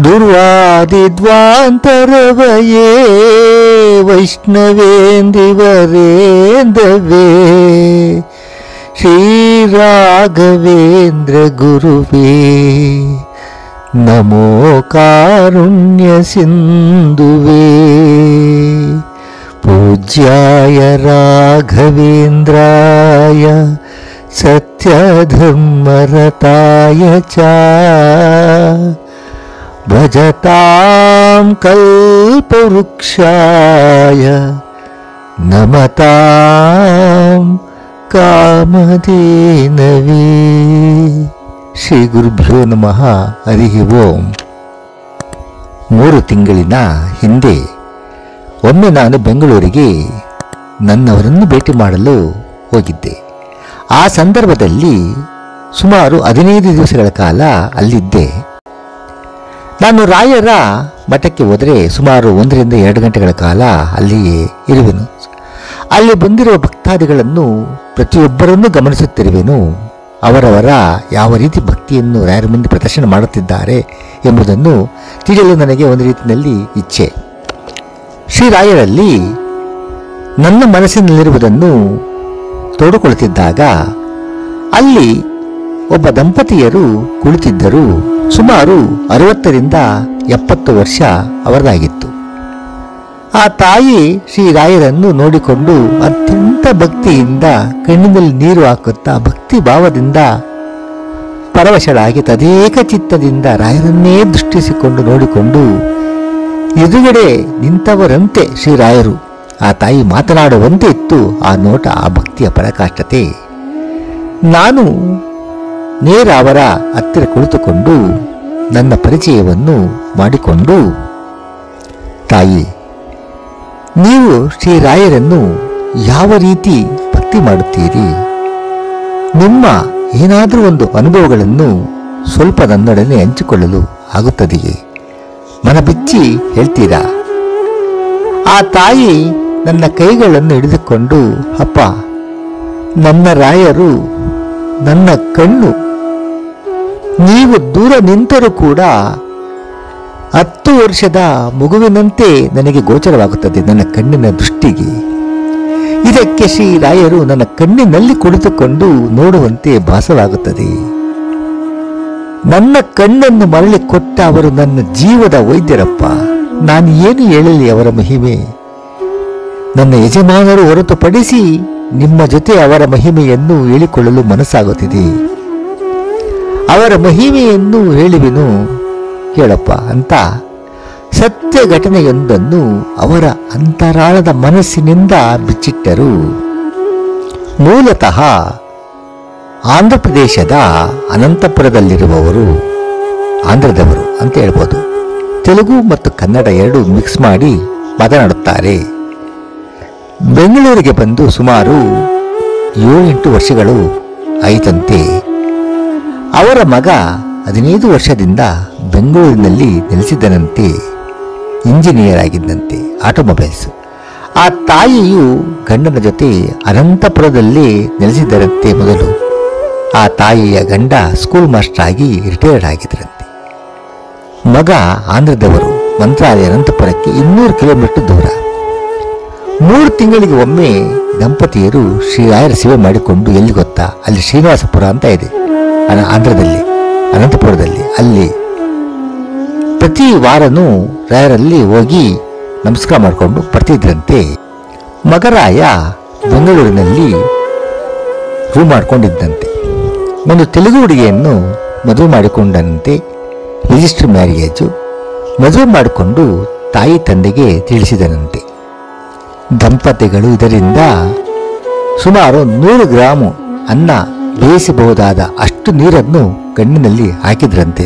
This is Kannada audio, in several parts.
ದುರ್ವಾದಿದ್ವಾಂತರವಯೇ ವೈಷ್ಣವೇಂದಿವರೇಂದವೇ ಶ್ರೀರಾಘವೇಂದ್ರ ಗುರುವೇ ನಮೋ ಕಾರುಣ್ಯ ಸಿಂಧುವೇ ಪೂಜ್ಯಾಯ ರಾಘವೇಂದ್ರಾಯ ಸತ್ಯಧರ್ಮರತಾಯ ಚ ಭಜತಾಂ ಕಲ್ಪವೃಕ್ಷಾಯ ನಮತಾಂ ಕಾಮಧೇನವೇ. ಶ್ರೀ ಗುರುಭ್ಯೋ ನಮಃ. ಹರಿ ಓಂ. 3 ತಿಂಗಳಿನ ಹಿಂದೆ ಒಮ್ಮೆ ನಾನು ಬೆಂಗಳೂರಿಗೆ ನನ್ನವರನ್ನು ಭೇಟಿ ಮಾಡಲು ಹೋಗಿದ್ದೆ. ಆ ಸಂದರ್ಭದಲ್ಲಿ ಸುಮಾರು 15 ದಿವಸಗಳ ಕಾಲ ಅಲ್ಲಿದ್ದೆ. ನಾನು ರಾಯರ ಮಠಕ್ಕೆ ಹೋದರೆ ಸುಮಾರು 1 ರಿಂದ 2 ಗಂಟೆಗಳ ಕಾಲ ಅಲ್ಲಿಯೇ ಇರುವೆನು. ಅಲ್ಲಿ ಬಂದಿರುವ ಭಕ್ತಾದಿಗಳನ್ನು ಪ್ರತಿಯೊಬ್ಬರನ್ನು ಗಮನಿಸುತ್ತಿರುವೆನು. ಅವರವರ ಯಾವ ರೀತಿ ಭಕ್ತಿಯನ್ನು ರಾಯರ ಮುಂದೆ ಪ್ರದರ್ಶನ ಮಾಡುತ್ತಿದ್ದಾರೆ ಎಂಬುದನ್ನು ತಿಳಿಯಲು ನನಗೆ ಒಂದು ರೀತಿಯಲ್ಲಿ ಇಚ್ಛೆ. ಶ್ರೀರಾಯರಲ್ಲಿ ನನ್ನ ಮನಸ್ಸಿನಲ್ಲಿರುವುದನ್ನು ತೋಡಿಕೊಳ್ಳುತ್ತಿದ್ದಾಗ ಅಲ್ಲಿ ಒಬ್ಬ ದಂಪತಿಯರು ಕುಳಿತಿದ್ದರು. ಸುಮಾರು 60 ರಿಂದ 70 ವರ್ಷ ಅವರದಾಗಿತ್ತು. ಆ ತಾಯಿ ಶ್ರೀರಾಯರನ್ನು ನೋಡಿಕೊಂಡು ಅತ್ಯಂತ ಭಕ್ತಿಯಿಂದ ಕಣ್ಣಿನಲ್ಲಿ ನೀರು ಹಾಕುತ್ತಾ ಭಕ್ತಿ ಭಾವದಿಂದ ಪರವಶರಾಗಿ ತದೇಕ ಚಿತ್ತದಿಂದ ರಾಯರನ್ನೇ ದೃಷ್ಟಿಸಿಕೊಂಡು ನೋಡಿಕೊಂಡು ಎದುರುಗಡೆ ನಿಂತವರಂತೆ ಶ್ರೀರಾಯರು. ಆ ತಾಯಿ ಮಾತನಾಡುವಂತೆ ಇತ್ತು ಆ ನೋಟ, ಆ ಭಕ್ತಿಯ ಪರಾಕಾಷ್ಠತೆ. ನಾನು ನೇರ ಅವರ ಹತ್ತಿರ ಕುಳಿತುಕೊಂಡು ನನ್ನ ಪರಿಚಯವನ್ನು ಮಾಡಿಕೊಂಡು, ತಾಯಿ, ನೀವು ಶ್ರೀರಾಯರನ್ನು ಯಾವ ರೀತಿ ಭಕ್ತಿ ಮಾಡುತ್ತೀರಿ? ನಿಮ್ಮ ಏನಾದರೂ ಒಂದು ಅನುಭವಗಳನ್ನು ಸ್ವಲ್ಪ ನನ್ನೊಡನೆ ಹಂಚಿಕೊಳ್ಳಲು ಆಗುತ್ತದೆಯೇ? ಮನಬಿಚ್ಚಿ ಹೇಳ್ತೀರಾ? ಆ ತಾಯಿ ನನ್ನ ಕೈಗಳನ್ನು ಹಿಡಿದುಕೊಂಡು, ಅಪ್ಪ, ನನ್ನ ರಾಯರು ನನ್ನ ಕಣ್ಣು. ನೀವು ದೂರ ನಿಂತರೂ ಕೂಡ 10 ವರ್ಷದ ಮಗುವಿನಂತೆ ನನಗೆ ಗೋಚರವಾಗುತ್ತದೆ ನನ್ನ ಕಣ್ಣಿನ ದೃಷ್ಟಿಗೆ. ಇದಕ್ಕೆ ಶ್ರೀರಾಯರು ನನ್ನ ಕಣ್ಣಿನಲ್ಲಿ ಕುಳಿತುಕೊಂಡು ನೋಡುವಂತೆ ಭಾಸವಾಗುತ್ತದೆ. ನನ್ನ ಕಣ್ಣನ್ನು ಮರಳಿ ಕೊಟ್ಟ ಅವರು ನನ್ನ ಜೀವದ ವೈದ್ಯರಪ್ಪ. ನಾನು ಏನು ಹೇಳಲಿ ಅವರ ಮಹಿಮೆ? ನನ್ನ ಯಜಮಾನರು ಹೊರತುಪಡಿಸಿ ನಿಮ್ಮ ಜೊತೆ ಅವರ ಮಹಿಮೆಯನ್ನು ಹೇಳಿಕೊಳ್ಳಲು ಮನಸ್ಸಾಗುತ್ತಿದೆ. ಅವರ ಮಹಿಮೆಯನ್ನು ಹೇಳುವೆನು, ಕೇಳಪ್ಪ ಅಂತ ಸತ್ಯ ಘಟನೆಯೊಂದನ್ನು ಅವರ ಅಂತರಾಳದ ಮನಸ್ಸಿನಿಂದ ಬಿಚ್ಚಿಟ್ಟರು. ಮೂಲತಃ ಆಂಧ್ರ ಪ್ರದೇಶದ ಅನಂತಪುರದಲ್ಲಿರುವವರು, ಆಂಧ್ರದವರು ಅಂತ ಹೇಳ್ಬೋದು. ತೆಲುಗು ಮತ್ತು ಕನ್ನಡ ಎರಡೂ ಮಿಕ್ಸ್ ಮಾಡಿ ಮಾತನಾಡುತ್ತಾರೆ. ಬೆಂಗಳೂರಿಗೆ ಬಂದು ಸುಮಾರು 7-8 ವರ್ಷಗಳು ಆಯಿತಂತೆ. ಅವರ ಮಗ 15 ವರ್ಷದಿಂದ ಬೆಂಗಳೂರಿನಲ್ಲಿ ನೆಲೆಸಿದ್ದನಂತೆ. Engineer ಆಗಿದ್ದಂತೆ, automobiles. ಆ ತಾಯಿಯು ಗಂಡನ ಜೊತೆ ಅನಂತಪುರದಲ್ಲಿ ನೆಲೆಸಿದ್ದರಂತೆ ಮೊದಲು. ಆ ತಾಯಿಯ ಗಂಡ ಸ್ಕೂಲ್ ಮಾಸ್ಟರ್ ಆಗಿ ರಿಟೈರ್ಡ್ ಆಗಿದ್ದರಂತೆ. ಮಗ ಆಂಧ್ರದವರು, ಮಂತ್ರಾಲಯ ಅನಂತಪುರಕ್ಕೆ 200 ಕಿಲೋಮೀಟರ್ ದೂರ. 3 ತಿಂಗಳಿಗೆ ಒಮ್ಮೆ ದಂಪತಿಯರು ಶ್ರೀರಾಯರ ಸೇವೆ ಮಾಡಿಕೊಂಡು, ಎಲ್ಲಿ ಗೊತ್ತಾ, ಅಲ್ಲಿ ಶ್ರೀನಿವಾಸಪುರ ಅಂತ ಇದೆ ಆಂಧ್ರದಲ್ಲಿ, ಅನಂತಪುರದಲ್ಲಿ. ಅಲ್ಲಿ ಪ್ರತಿ ವಾರನೂ ರಾಯರಲ್ಲಿ ಹೋಗಿ ನಮಸ್ಕಾರ ಮಾಡಿಕೊಂಡು ಬರ್ತಿದ್ರಂತೆ. ಮಗರಾಯ ಬೆಂಗಳೂರಿನಲ್ಲಿ ರೂಮ್ ಮಾಡಿಕೊಂಡಿದ್ದಂತೆ. ಒಂದು ತೆಲುಗು ಹುಡುಗಿಯನ್ನು ಮದುವೆ ಮಾಡಿಕೊಂಡಂತೆ. Register marriage. ಮದುವೆ ಮಾಡಿಕೊಂಡು ತಾಯಿ ತಂದೆಗೆ ತಿಳಿಸಿದನಂತೆ. ದಂಪತಿಗಳು ಇದರಿಂದ ಸುಮಾರು 100 ಗ್ರಾಮ್ ಅನ್ನ ಬೇಯಿಸಬಹುದಾದ ಅಷ್ಟು ನೀರನ್ನು ಕಣ್ಣಿನಲ್ಲಿ ಹಾಕಿದ್ರಂತೆ.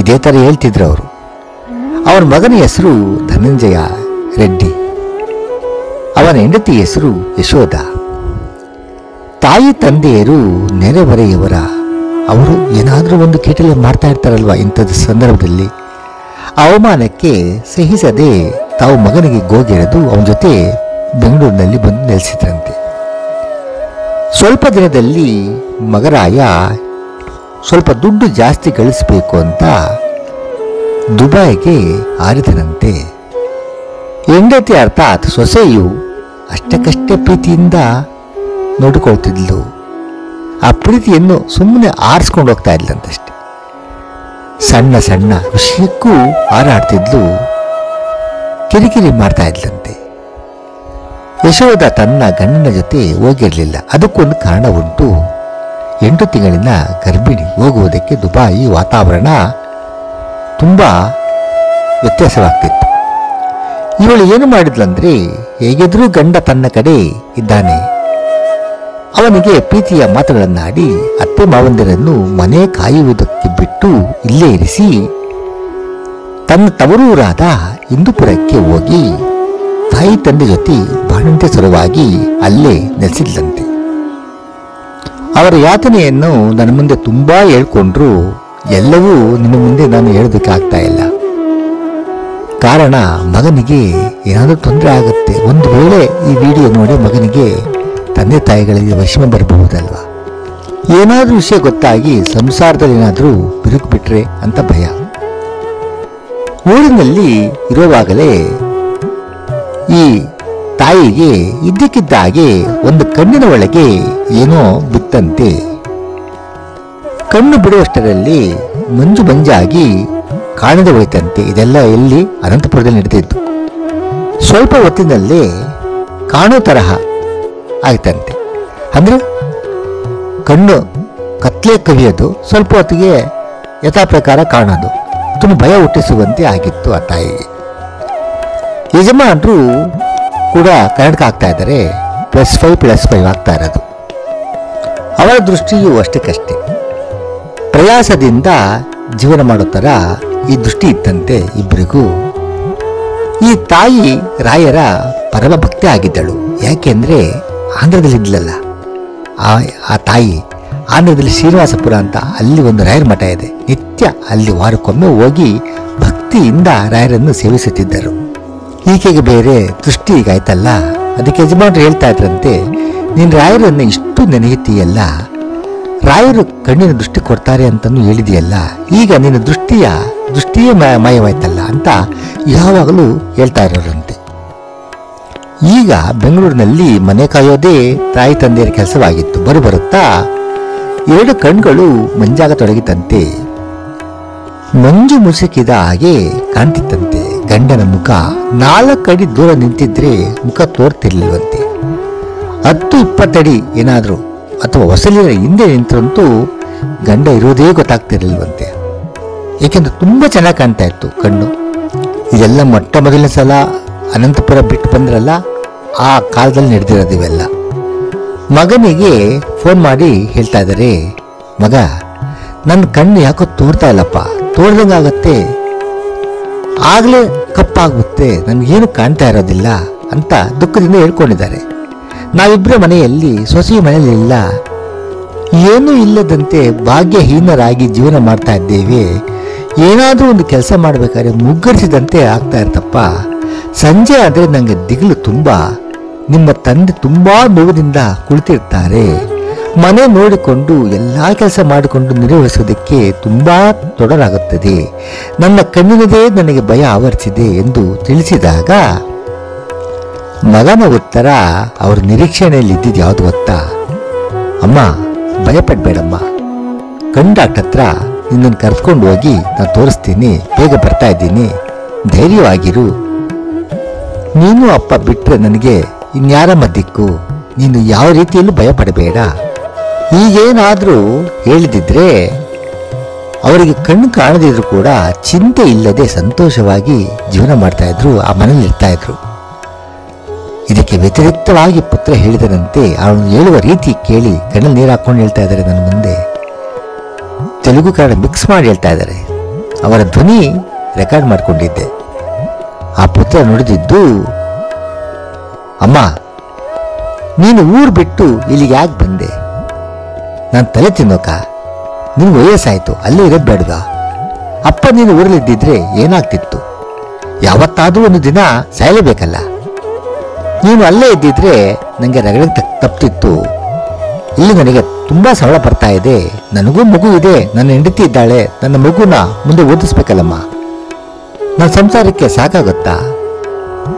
ಇದೇ ಥರ ಹೇಳ್ತಿದ್ರು ಅವರು. ಅವನ ಮಗನ ಹೆಸರು ಧನಂಜಯ ರೆಡ್ಡಿ, ಅವನ ಹೆಂಡತಿ ಹೆಸರು ಯಶೋಧ. ತಾಯಿ ತಂದೆಯರು ನೆರೆಹೊರೆಯವರ. ಅವರು ಏನಾದರೂ ಒಂದು ಕೀಟಲೆ ಮಾಡ್ತಾ ಇರ್ತಾರಲ್ವ ಇಂಥದ್ದು ಸಂದರ್ಭದಲ್ಲಿ. ಅವಮಾನಕ್ಕೆ ಸಹಿಸದೆ ತಾವು ಮಗನಿಗೆ ಗೋಗೆರೆದು ಅವನ ಜೊತೆ ಬೆಂಗಳೂರಿನಲ್ಲಿ ಬಂದು ನೆಲೆಸಿದ್ರಂತೆ. ಸ್ವಲ್ಪ ದಿನದಲ್ಲಿ ಮಗರಾಯ ಸ್ವಲ್ಪ ದುಡ್ಡು ಜಾಸ್ತಿ ಗಳಿಸಬೇಕು ಅಂತ ದುಬೈಗೆ ಹಾರಿದನಂತೆ. ಹೆಂಡತಿ ಅರ್ಥಾತ್ ಸೊಸೆಯು ಅಷ್ಟಕ್ಕಷ್ಟೇ ಪ್ರೀತಿಯಿಂದ ನೋಡಿಕೊಳ್ತಿದ್ಲು. ಆ ಪ್ರೀತಿಯನ್ನು ಸುಮ್ಮನೆ ಆರಿಸ್ಕೊಂಡು ಹೋಗ್ತಾ ಇದ್ಲಂತಷ್ಟೆ. ಸಣ್ಣ ಸಣ್ಣ ವಿಷಯಕ್ಕೂ ಹಾರಾಡ್ತಿದ್ಲು, ಕಿರಿಕಿರಿ ಮಾಡ್ತಾ ಇದ್ಲಂತೆ. ಯಶೋಧ ತನ್ನ ಗಂಡನ ಜೊತೆ ಹೋಗಿರಲಿಲ್ಲ. ಅದಕ್ಕೊಂದು ಕಾರಣ ಉಂಟು. 8 ತಿಂಗಳಿನ ಗರ್ಭಿಣಿ. ಹೋಗುವುದಕ್ಕೆ ದುಬಾಯಿ ವಾತಾವರಣ ತುಂಬ ವ್ಯತ್ಯಾಸವಾಗ್ತಿತ್ತು. ಇವಳು ಏನು ಮಾಡಿದ್ಲಂದ್ರೆ, ಹೇಗಿದ್ರೂ ಗಂಡ ತನ್ನ ಕಡೆ ಇದ್ದಾನೆ, ಅವನಿಗೆ ಪ್ರೀತಿಯ ಮಾತುಗಳನ್ನಾಡಿ ಅತ್ತೆ ಮಾವಂದಿರನ್ನು ಮನೆ ಕಾಯುವುದಕ್ಕೆ ಬಿಟ್ಟು ಇಲ್ಲೇ ಇರಿಸಿ ತನ್ನ ತವರೂರಾದ ಇಂದುಪುರಕ್ಕೆ ಹೋಗಿ ತಾಯಿ ತಂದೆ ಜೊತೆ ಬಾಣಂತಿ ಸಲುವಾಗಿ ಅಲ್ಲೇ ನೆಲೆಸಿದ್ಲಂತೆ. ಅವರ ಯಾತನೆಯನ್ನು ನನ್ನ ಮುಂದೆ ತುಂಬಾ ಹೇಳ್ಕೊಂಡ್ರು. ಎಲ್ಲವೂ ನಿಮ್ಮ ಮುಂದೆ ನಾನು ಹೇಳೋದಕ್ಕಾಗ್ತಾ ಇಲ್ಲ. ಕಾರಣ ಮಗನಿಗೆ ಏನಾದರೂ ತೊಂದರೆ ಆಗುತ್ತೆ. ಒಂದು ವೇಳೆ ಈ ವಿಡಿಯೋ ನೋಡಿ ಮಗನಿಗೆ ತಂದೆ ತಾಯಿಗಳಿಗೆ ವಿಷಮ ಬರಬಹುದಲ್ವಾ, ಏನಾದರೂ ವಿಷಯ ಗೊತ್ತಾಗಿ ಸಂಸಾರದಲ್ಲಿ ಏನಾದರೂ ಬಿರುಕು ಬಿಟ್ರೆ ಅಂತ ಭಯ. ಊರಿನಲ್ಲಿ ಇರುವಾಗಲೇ ಈ ತಾಯಿಗೆ ಇದ್ದಕ್ಕಿದ್ದ ಹಾಗೆ ಒಂದು ಕಣ್ಣಿನ ಒಳಗೆ ಏನೋ ಬಿತ್ತಂತೆ. ಕಣ್ಣು ಬಿಡುವಷ್ಟರಲ್ಲಿ ಮಂಜು ಮಂಜಾಗಿ ಕಾಣದೆ ಹೋಯ್ತಂತೆ. ಇದೆಲ್ಲ ಎಲ್ಲಿ? ಅನಂತಪುರದಲ್ಲಿ ನಡೆದಿದ್ದು. ಸ್ವಲ್ಪ ಹೊತ್ತಿನಲ್ಲೇ ಕಾಣೋ ತರಹ ಆಯ್ತಂತೆ. ಅಂದ್ರೆ ಕಣ್ಣು ಕತ್ಲೆ ಕವಿಯೋದು, ಸ್ವಲ್ಪ ಹೊತ್ತಿಗೆ ಯಥಾ ಪ್ರಕಾರ ಕಾಣೋದು. ತುಂಬ ಭಯ ಹುಟ್ಟಿಸುವಂತೆ ಆಗಿತ್ತು ಆ ತಾಯಿಗೆ. ಯಜಮಾನರು ಕೂಡ ಕನ್ನಡಕ ಆಗ್ತಾ ಇದ್ದಾರೆ. +5 ಆಗ್ತಾ ಇರೋದು. ಅವರ ದೃಷ್ಟಿಯು ಅಷ್ಟಕ್ಕಷ್ಟೇ. ಪ್ರಯಾಸದಿಂದ ಜೀವನ ಮಾಡೋ ಥರ ಈ ದೃಷ್ಟಿ ಇತ್ತಂತೆ ಇಬ್ಬರಿಗೂ. ಈ ತಾಯಿ ರಾಯರ ಪರಮ ಭಕ್ತಿ ಆಗಿದ್ದಳು. ಯಾಕೆಂದ್ರೆ ಆಂಧ್ರದಲ್ಲಿ ಇದ್ಲಲ್ಲ ಆ ತಾಯಿ. ಆಂಧ್ರದಲ್ಲಿ ಶ್ರೀನಿವಾಸಪುರ ಅಂತ ಅಲ್ಲಿ ಒಂದು ರಾಯರ ಮಠ ಇದೆ. ನಿತ್ಯ ಅಲ್ಲಿ ವಾರಕ್ಕೊಮ್ಮೆ ಹೋಗಿ ಭಕ್ತಿಯಿಂದ ರಾಯರನ್ನು ಸೇವಿಸುತ್ತಿದ್ದರು. ಈಕೆಗೆ ಬೇರೆ ದೃಷ್ಟಿ ಈಗ ಆಯ್ತಲ್ಲ. ಅದಕ್ಕೆ ಯಜಮಾನರು ಹೇಳ್ತಾ ಇದ್ರಂತೆ, ನೀನು ರಾಯರನ್ನು ಇಷ್ಟು ನೆನೆಯುತ್ತೀಯಲ್ಲ, ರಾಯರು ಕಣ್ಣಿನ ದೃಷ್ಟಿ ಕೊಡ್ತಾರೆ ಅಂತಲೂ ಹೇಳಿದೆಯಲ್ಲ, ಈಗ ನಿನ್ನ ದೃಷ್ಟಿಯೇ ಮಾಯವಾಯ್ತಲ್ಲ ಅಂತ ಯಾವಾಗಲೂ ಹೇಳ್ತಾ ಇರೋರಂತೆ. ಈಗ ಬೆಂಗಳೂರಿನಲ್ಲಿ ಮನೆ ಕಾಯೋದೇ ತಾಯಿ ತಂದೆಯರ ಕೆಲಸವಾಗಿತ್ತು. ಬರುತ್ತಾ 2 ಕಣ್ಗಳು ಮಂಜಾಗತೊಡಗಿತಂತೆ. ಮಂಜು ಮುಸುಕಿದ ಹಾಗೆ ಕಾಣ್ತಿತ್ತಂತೆ. ಗಂಡನ ಮುಖ 4 ಅಡಿ ದೂರ ನಿಂತಿದ್ರೆ ಮುಖ ತೋರ್ತಿರ್ಲಿಲ್ವಂತೆ. 10-20 ಅಡಿ ಏನಾದರೂ ಅಥವಾ ಹೊಸಲಿನ ಹಿಂದೆ ನಿಂತರಂತೂ ಗಂಡ ಇರೋದೇ ಗೊತ್ತಾಗ್ತಿರ್ಲಿಲ್ವಂತೆ. ಏಕೆಂದ್ರೆ ತುಂಬಾ ಚೆನ್ನಾಗಿ ಕಾಣ್ತಾ ಇತ್ತು ಕಣ್ಣು. ಇದೆಲ್ಲ ಮೊಟ್ಟ ಮೊದಲನೇ ಸಲ ಅನಂತಪುರ ಬಿಟ್ಟು ಬಂದ್ರಲ್ಲ, ಆ ಕಾಲದಲ್ಲಿ ನಡೆದಿರೋದು ಇವೆಲ್ಲ. ಮಗನಿಗೆ ಫೋನ್ ಮಾಡಿ ಹೇಳ್ತಾ ಇದ್ದಾರೆ, ಮಗ ನನ್ನ ಕಣ್ಣು ಯಾಕೋ ತೋರ್ತಾ ಇಲ್ಲಪ್ಪ, ತೋರ್ದಂಗಾಗತ್ತೆ, ಆಗ್ಲೇ ಕಪ್ಪಾಗುತ್ತೆ, ನನ್ಗೇನು ಕಾಣ್ತಾ ಇರೋದಿಲ್ಲ ಅಂತ ದುಃಖದಿಂದ ಹೇಳ್ಕೊಂಡಿದ್ದಾರೆ. ನಾವಿಬ್ಬರ ಮನೆಯಲ್ಲಿ ಸೊಸೆಯ ಮನೆಯಲ್ಲಿ ಇಲ್ಲ, ಏನೂ ಇಲ್ಲದಂತೆ ಭಾಗ್ಯಹೀನರಾಗಿ ಜೀವನ ಮಾಡ್ತಾ ಇದ್ದೇವೆ. ಏನಾದರೂ ಒಂದು ಕೆಲಸ ಮಾಡಬೇಕಾದ್ರೆ ಮುಗ್ಗರಿಸಿದಂತೆ ಆಗ್ತಾ ಇರ್ತಪ್ಪ. ಸಂಜೆ ಆದರೆ ನನಗೆ ದಿಗಿಲು ತುಂಬ. ನಿಮ್ಮ ತಂದೆ ತುಂಬಾ ನೋವಿನಿಂದ ಕುಳಿತಿರ್ತಾರೆ. ಮನೆ ನೋಡಿಕೊಂಡು ಎಲ್ಲ ಕೆಲಸ ಮಾಡಿಕೊಂಡು ನಿರ್ವಹಿಸೋದಕ್ಕೆ ತುಂಬಾ ತೊಡರಾಗುತ್ತದೆ. ನನ್ನ ಕಣ್ಣಿನದೇ ನನಗೆ ಭಯ ಆವರಿಸಿದೆ ಎಂದು ತಿಳಿಸಿದಾಗ ಮಗನ ಉತ್ತರ ಅವ್ರ ನಿರೀಕ್ಷಣೆಯಲ್ಲಿ ಇದ್ದಿದ್ದು ಯಾವುದು ಗೊತ್ತಾ? ಅಮ್ಮ ಭಯಪಡ್ಬೇಡಮ್ಮ, ಕಣ್ಣು ಡಾಕ್ಟರ್ ಹತ್ರ ನಿನ್ನನ್ನು ಕರೆದುಕೊಂಡು ಹೋಗಿ ನಾನು ತೋರಿಸ್ತೀನಿ, ಬೇಗ ಬರ್ತಾ ಇದ್ದೀನಿ, ಧೈರ್ಯವಾಗಿರು. ನೀನು ಅಪ್ಪ ಬಿಟ್ಟರೆ ನನಗೆ ಇನ್ಯಾರಮ್ಮ ದಿಕ್ಕು, ನೀನು ಯಾವ ರೀತಿಯಲ್ಲೂ ಭಯಪಡಬೇಡ. ಈಗೇನಾದರೂ ಹೇಳಿದಿದ್ರೆ ಅವರಿಗೆ ಕಣ್ಣು ಕಾಣದಿದ್ರು ಕೂಡ ಚಿಂತೆ ಇಲ್ಲದೆ ಸಂತೋಷವಾಗಿ ಜೀವನ ಮಾಡ್ತಾ ಇದ್ರು, ಆ ಮನೇಲಿ ಇರ್ತಾ ಇದ್ರು. ಇದಕ್ಕೆ ವ್ಯತಿರಿಕ್ತವಾಗಿ ಪುತ್ರ ಹೇಳಿದರಂತೆ ಅವನು ಹೇಳುವ ರೀತಿ ಕೇಳಿ ಕಣ್ಣಲ್ಲಿ ನೀರು ಹಾಕೊಂಡು ಹೇಳ್ತಾ ಇದ್ದಾರೆ ನನ್ನ ಮುಂದೆ. ತೆಲುಗು ಕನ್ನಡ ಮಿಕ್ಸ್ ಮಾಡಿ ಹೇಳ್ತಾ ಇದ್ದಾರೆ. ಅವರ ಧ್ವನಿ ರೆಕಾರ್ಡ್ ಮಾಡಿಕೊಂಡಿದ್ದೆ. ಆ ಪುತ್ರ ನುಡಿದಿದ್ದು, ಅಮ್ಮ ನೀನು ಊರು ಬಿಟ್ಟು ಇಲ್ಲಿಗೆ ಯಾಕೆ ಬಂದೆ? ನಾನು ತಲೆ ತಿನ್ನೋಕ? ನಿನ್ಗೆ ವಯಸ್ಸಾಯ್ತು, ಅಲ್ಲೇ ಇರೋದು ಬೇಡವಾ? ಅಪ್ಪ ನೀನು ಊರಲ್ಲಿದ್ದಿದ್ರೆ ಏನಾಗ್ತಿತ್ತು? ಯಾವತ್ತಾದ್ರೂ ಒಂದು ದಿನ ಸಾಯಲೇಬೇಕಲ್ಲ. ನೀನು ಅಲ್ಲೇ ಇದ್ದಿದ್ರೆ ನನಗೆ ರಗಡೆ ತಪ್ತಿತ್ತು. ಇಲ್ಲಿ ನನಗೆ ತುಂಬಾ ಸಂಬಳ ಬರ್ತಾ ಇದೆ, ನನಗೂ ಮಗು ಇದೆ, ನನ್ನ ಹೆಂಡತಿ ಇದ್ದಾಳೆ, ನನ್ನ ಮಗುನ ಮುಂದೆ ಓದಿಸ್ಬೇಕಲ್ಲಮ್ಮ. ನನ್ನ ಸಂಸಾರಕ್ಕೆ ಸಾಕಾಗುತ್ತಾ?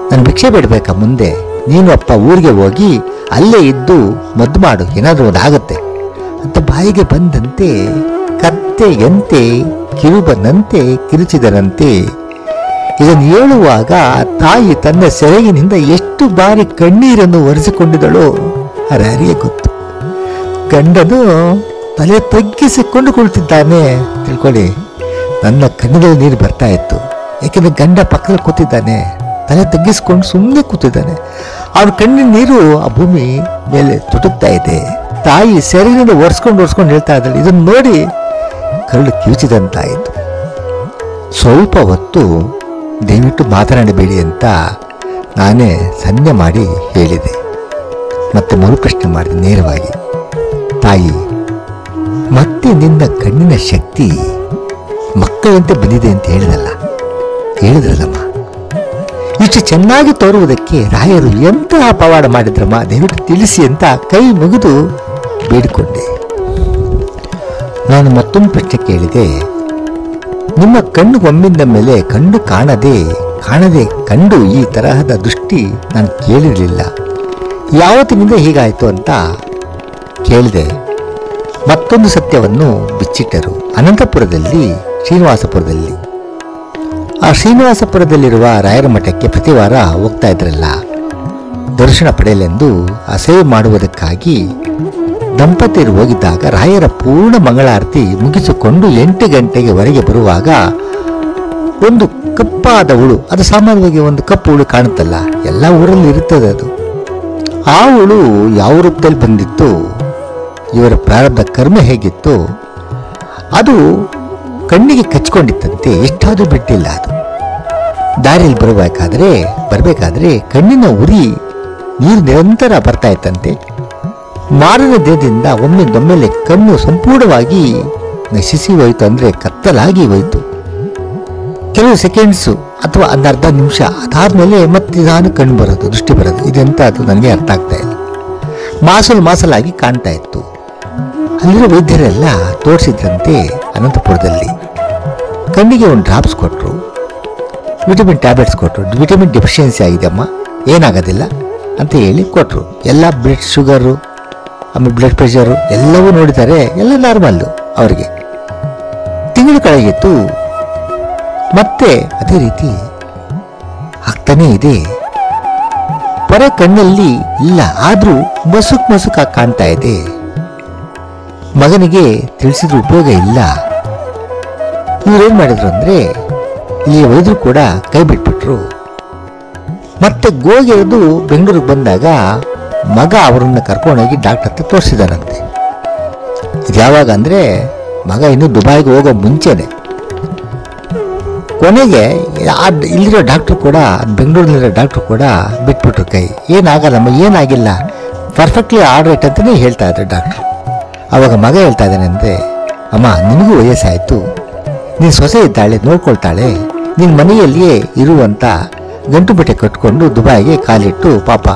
ನಾನು ಭಿಕ್ಷೆ ಬಿಡಬೇಕಾ ಮುಂದೆ? ನೀನು ಅಪ್ಪ ಊರಿಗೆ ಹೋಗಿ ಅಲ್ಲೇ ಇದ್ದು ಮದ್ದು ಮಾಡು, ಏನಾದರೂ ಒಂದು ಆಗುತ್ತೆ ಅಂತ ಬಾಯಿಗೆ ಬಂದಂತೆ ಕತ್ತೆಯಂತೆ ಕಿರುಬನಂತೆ ಕಿರುಚಿದರಂತೆ. ಇದನ್ನು ಹೇಳುವಾಗ ತಾಯಿ ತನ್ನ ಸೆರಗಿನಿಂದ ಎಷ್ಟು ಬಾರಿ ಕಣ್ಣೀರನ್ನು ಒರೆಸಿಕೊಂಡಿದಳೋ ಹರಿಯೇ ಗೊತ್ತು. ಗಂಡನು ತಲೆ ತಗ್ಗಿಸಿಕೊಂಡು ಕುಳಿತಿದ್ದಾನೆ ತಿಳ್ಕೊಳ್ಳಿ. ನನ್ನ ಕಣ್ಣಿನಲ್ಲಿ ನೀರು ಬರ್ತಾ ಇತ್ತು, ಯಾಕೆಂದ್ರೆ ಗಂಡ ಪಕ್ಕದಲ್ಲಿ ಕೂತಿದ್ದಾನೆ, ತಲೆ ತಗ್ಗಿಸ್ಕೊಂಡು ಸುಮ್ಮನೆ ಕೂತಿದ್ದಾನೆ. ಅವನ ಕಣ್ಣಿನ ನೀರು ಆ ಭೂಮಿ ಮೇಲೆ ತುಟುಕ್ತಾ ಇದೆ. ತಾಯಿ ಸೆರಗಿನಿಂದ ಒರೆಸ್ಕೊಂಡು ಹೇಳ್ತಾ ಇದ್ದಾಳೆ. ಇದನ್ನು ನೋಡಿ ಕರಳು ಕಿವುಚಿದಂತಾಯಿತು. ಸ್ವಲ್ಪ ಹೊತ್ತು ದಯವಿಟ್ಟು ಮಾತನಾಡಬೇಡಿ ಅಂತ ನಾನೇ ಸನ್ನೆ ಮಾಡಿ ಹೇಳಿದೆ. ಮತ್ತೆ ಮರುಪ್ರಶ್ನೆ ಮಾಡಿದೆ ನೇರವಾಗಿ. ತಾಯಿ, ಮತ್ತೆ ನಿನ್ನ ಕಣ್ಣಿನ ಶಕ್ತಿ ಮಕ್ಕಳಂತೆ ಬಂದಿದೆ ಅಂತ ಹೇಳಿದ್ರಲ್ಲಮ್ಮ. ಇಷ್ಟು ಚೆನ್ನಾಗಿ ತೋರುವುದಕ್ಕೆ ರಾಯರು ಎಂತಹ ಪವಾಡ ಮಾಡಿದ್ರಮ್ಮ, ದಯವಿಟ್ಟು ತಿಳಿಸಿ ಅಂತ ಕೈ ಮುಗಿದು ಬೇಡಿಕೊಂಡೆ. ನಾನು ಮತ್ತೊಂದು ಪ್ರಶ್ನೆ ಕೇಳಿದೆ. ನಿಮ್ಮ ಕಣ್ಣು ಒಮ್ಮಿಂದ ಮೇಲೆ ಕಣ್ಣು ಕಾಣದೆ ಕಂಡು ಈ ತರಹದ ದೃಷ್ಟಿ ನಾನು ಕೇಳಿರಲಿಲ್ಲ, ಯಾವತ್ತಿನಿಂದ ಹೀಗಾಯಿತು ಅಂತ ಕೇಳಿದೆ. ಮತ್ತೊಂದು ಸತ್ಯವನ್ನು ಬಿಚ್ಚಿಟ್ಟರು. ಅನಂತಪುರದಲ್ಲಿ, ಶ್ರೀನಿವಾಸಪುರದಲ್ಲಿ, ಆ ಶ್ರೀನಿವಾಸಪುರದಲ್ಲಿರುವ ರಾಯರ ಮಠಕ್ಕೆ ಪ್ರತಿ ವಾರ ಹೋಗ್ತಾ ಇದ್ರಲ್ಲ ದರ್ಶನ ಪಡೆಯಲೆಂದು ಆ ಸೇವೆ ಮಾಡುವುದಕ್ಕಾಗಿ ದಂಪತಿಯರು ಹೋಗಿದ್ದಾಗ ರಾಯರ ಪೂರ್ಣ ಮಂಗಳಾರತಿ ಮುಗಿಸಿಕೊಂಡು 8 ಗಂಟೆಗೆ ಹೊರಗೆ ಬರುವಾಗ ಒಂದು ಕಪ್ಪಾದ ಹುಳು, ಅದು ಸಾಮಾನ್ಯವಾಗಿ ಒಂದು ಕಪ್ಪು ಹುಳು ಕಾಣುತ್ತಲ್ಲ, ಎಲ್ಲ ಊರಲ್ಲಿ ಇರುತ್ತದೆ ಅದು. ಆ ಹುಳು ಯಾವ ರೂಪದಲ್ಲಿ ಬಂದಿತ್ತು, ಇವರ ಪ್ರಾರಬ್ಧ ಕರ್ಮ ಹೇಗಿತ್ತು, ಅದು ಕಣ್ಣಿಗೆ ಕಚ್ಕೊಂಡಿತ್ತಂತೆ. ಎಷ್ಟಾದರೂ ಬಿಟ್ಟಿಲ್ಲ ಅದು. ದಾರಿಯಲ್ಲಿ ಬರಬೇಕಾದ್ರೆ ಕಣ್ಣಿನ ಉರಿ ನೀರು ನಿರಂತರ ಬರ್ತಾ ಇತ್ತಂತೆ. ಮಾರನೇ ದೇಹದಿಂದ ಒಮ್ಮೆಲೆ ಕಣ್ಣು ಸಂಪೂರ್ಣವಾಗಿ ನಶಿಸಿ ಹೋಯಿತು, ಅಂದರೆ ಕತ್ತಲಾಗಿ ಹೋಯಿತು. ಕೆಲವು ಸೆಕೆಂಡ್ಸು ಅಥವಾ ಒಂದು ಅರ್ಧ ನಿಮಿಷ ಅದಾದ್ಮೇಲೆ ಮತ್ತೆ ನಾನು ಕಣ್ಣು ಬರೋದು, ದೃಷ್ಟಿ ಬರೋದು. ಇದೆಂತ ಅದು ನನಗೆ ಅರ್ಥ ಆಗ್ತಾ ಇಲ್ಲ. ಮಾಸಲಾಗಿ ಕಾಣ್ತಾ ಇತ್ತು. ಅಲ್ಲಿರೋ ವೈದ್ಯರೆಲ್ಲ ತೋರಿಸಿದ್ರಂತೆ ಅನಂತಪುರದಲ್ಲಿ. ಕಣ್ಣಿಗೆ ಒಂದು ಡ್ರಾಪ್ಸ್ ಕೊಟ್ಟರು, ವಿಟಮಿನ್ ಟ್ಯಾಬ್ಲೆಟ್ಸ್ ಕೊಟ್ಟರು. ವಿಟಮಿನ್ ಡೆಫಿಷಿಯನ್ಸಿ ಆಗಿದೆ ಅಮ್ಮ, ಏನಾಗೋದಿಲ್ಲ ಅಂತ ಹೇಳಿ ಕೊಟ್ಟರು. ಎಲ್ಲ ಬ್ಲಡ್ ಶುಗರು, ಆಮೇಲೆ ಬ್ಲಡ್ ಪ್ರೆಷರು ಎಲ್ಲವೂ ನೋಡಿದ್ದಾರೆ, ಎಲ್ಲ ನಾರ್ಮಲ್ಲು ಅವರಿಗೆ. ತಿಂಗಳು ಕಳೆಯಿತು, ಮತ್ತೆ ಅದೇ ರೀತಿ ಆಗ್ತಾನೇ ಇದೆ. ಪರ ಕಣ್ಣಲ್ಲಿ ಇಲ್ಲ, ಆದರೂ ಮಸುಕಾಗಿ ಕಾಣ್ತಾ ಇದೆ. ಮಗನಿಗೆ ತಿಳಿಸಿದ್ರು ಉಪಯೋಗ ಇಲ್ಲ. ಇವ್ರೇನ್ ಮಾಡಿದ್ರು ಅಂದ್ರೆ ಇಲ್ಲಿ ವೈದ್ಯರು ಕೂಡ ಕೈ ಬಿಟ್ಬಿಟ್ರು. ಮತ್ತೆ ಗೋಗೆದು ಬೆಂಗಳೂರಿಗೆ ಬಂದಾಗ ಮಗ ಅವರನ್ನ ಕರ್ಕೊಂಡೋಗಿ ಡಾಕ್ಟರ್ ಹತ್ರ ತೋರಿಸಿದಾರಂತೆ. ಇದು ಯಾವಾಗ ಅಂದ್ರೆ ಮಗ ಇನ್ನು ದುಬೈಗೆ ಹೋಗೋ ಮುಂಚೆನೆ. ಕೊನೆಗೆ ಇಲ್ಲಿರೋ ಡಾಕ್ಟರ್ ಕೂಡ, ಬೆಂಗಳೂರಿನಲ್ಲಿರೋ ಡಾಕ್ಟರ್ ಕೂಡ ಬಿಟ್ಬಿಟ್ರು ಕೈ. ಏನಾಗಲ್ಲಮ್ಮ, ಏನಾಗಿಲ್ಲ, ಪರ್ಫೆಕ್ಟ್ಲಿ ಆಲ್ರೈಟ್ ಅಂತಲೇ ಹೇಳ್ತಾ ಇದ್ರು ಡಾಕ್ಟ್ರು. ಅವಾಗ ಮಗ ಹೇಳ್ತಾ ಇದ್ದಾನೆ ಅಂದರೆ, ಅಮ್ಮ ನಿನಗೂ ವಯಸ್ಸಾಯಿತು, ನೀನು ಸೊಸೆ ಇದ್ದಾಳೆ, ನೋಡ್ಕೊಳ್ತಾಳೆ, ನಿನ್ನ ಮನೆಯಲ್ಲಿಯೇ ಇರುವಂಥ ಗಂಟು ಬಟ್ಟೆ ಕಟ್ಕೊಂಡು ದುಬೈಗೆ ಕಾಲಿಟ್ಟು, ಪಾಪ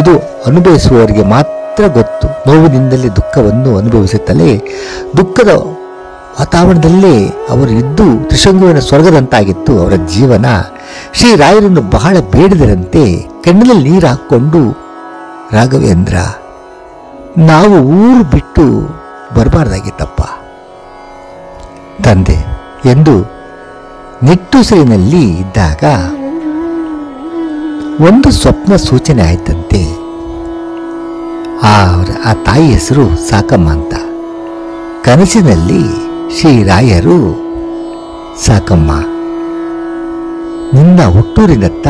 ಇದು ಅನುಭವಿಸುವವರಿಗೆ ಮಾತ್ರ ಗೊತ್ತು. ನೋವಿನಿಂದಲೇ ದುಃಖವನ್ನು ಅನುಭವಿಸುತ್ತಲೇ ದುಃಖದ ವಾತಾವರಣದಲ್ಲೇ ಅವರು ಇದ್ದು ತ್ರಿಶಂಗುವಿನ ಸ್ವರ್ಗದಂತಾಗಿತ್ತು ಅವರ ಜೀವನ. ಶ್ರೀರಾಯರನ್ನು ಬಹಳ ಬೇಡಿದರಂತೆ. ಕಣ್ಣಲ್ಲಿ ನೀರು ಹಾಕ್ಕೊಂಡು, ರಾಘವೇಂದ್ರ, ನಾವು ಊರು ಬಿಟ್ಟು ಬರಬಾರ್ದಾಗಿತ್ತಪ್ಪ ತಂದೆ ಎಂದು ನಿಟ್ಟುಸಿರಿನಲ್ಲಿ ಇದ್ದಾಗ ಒಂದು ಸ್ವಪ್ನ ಸೂಚನೆ ಆಯ್ತಂತೆ. ಆ ತಾಯಿ ಹೆಸರು ಸಾಕಮ್ಮ ಅಂತ. ಕನಸಿನಲ್ಲಿ ಶ್ರೀರಾಯರು, ಸಾಕಮ್ಮ, ನಿನ್ನ ಹುಟ್ಟೂರಿನತ್ತ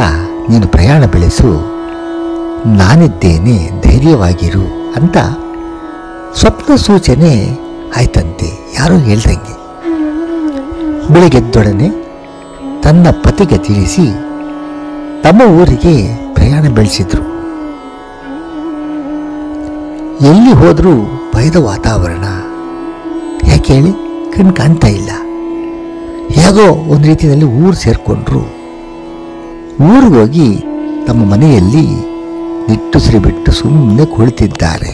ನೀನು ಪ್ರಯಾಣ ಬೆಳೆಸು, ನಾನಿದ್ದೇನೆ, ಧೈರ್ಯವಾಗಿರು ಅಂತ ಸ್ವಪ್ನ ಸೂಚನೆ ಆಯ್ತಂತೆ. ಯಾರೋ ಹೇಳ್ದಂಗೆ ಬೆಳಿಗ್ಗೆದ್ದೊಡನೆ ತನ್ನ ಪತಿಗೆ ತಿಳಿಸಿ ತಮ್ಮ ಊರಿಗೆ ಪ್ರಯಾಣ ಬೆಳೆಸಿದ್ರು. ಎಲ್ಲಿ ಹೋದರೂ ಭಯದ ವಾತಾವರಣ. ಯಾಕೆ ಹೇಳಿ, ಕಣ್ಣು ಕಾಣ್ತಾ ಇಲ್ಲ. ಹೇಗೋ ಒಂದು ರೀತಿಯಲ್ಲಿ ಊರು ಸೇರ್ಕೊಂಡ್ರು. ಊರಿಗೆ ಹೋಗಿ ತಮ್ಮ ಮನೆಯಲ್ಲಿ ನಿಟ್ಟುಸಿರು ಬಿಟ್ಟು ಸುಮ್ಮನೆ ಕುಳಿತಿದ್ದಾರೆ.